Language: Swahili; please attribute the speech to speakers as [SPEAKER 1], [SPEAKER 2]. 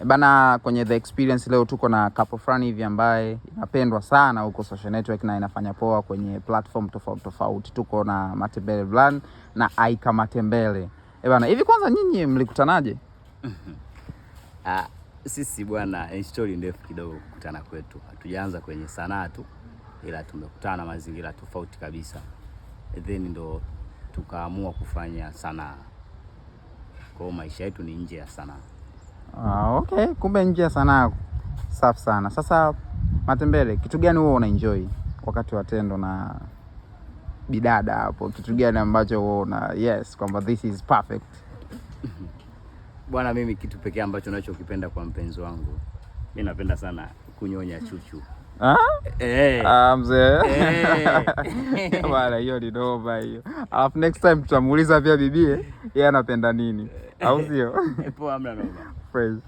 [SPEAKER 1] Bana, kwenye The Experience leo tuko na couple fulani hivi ambaye inapendwa sana huko social network na inafanya poa kwenye platform tofauti tofauti. Tuko na Matembele Brand na Aika Matembele. Bana, hivi kwanza nyinyi mlikutanaje?
[SPEAKER 2] Sisi bwana, story ndefu kidogo kukutana kwetu. Hatujaanza kwenye sanaa tu, ila tumekutana mazingira tofauti kabisa. Then ndo tukaamua kufanya sanaa. Kwa maisha yetu ni nje ya sanaa.
[SPEAKER 1] Okay, kumbe nje ya sanaa. Safi sana. Sasa Matembele, kitu gani wewe unaenjoy wakati wa tendo na bidada hapo? Kitu gani ambacho wewe yes kwamba this is perfect?
[SPEAKER 2] Bwana, mimi kitu pekee ambacho ninachokipenda kwa mpenzi wangu, mimi napenda sana kunyonya chuchu.
[SPEAKER 1] Mzee. Bwana, hiyo ni noma hiyo. Alafu next time tutamuuliza pia bibie yeye anapenda nini, au sio?
[SPEAKER 2] Poa, amna noma.
[SPEAKER 1] Praise.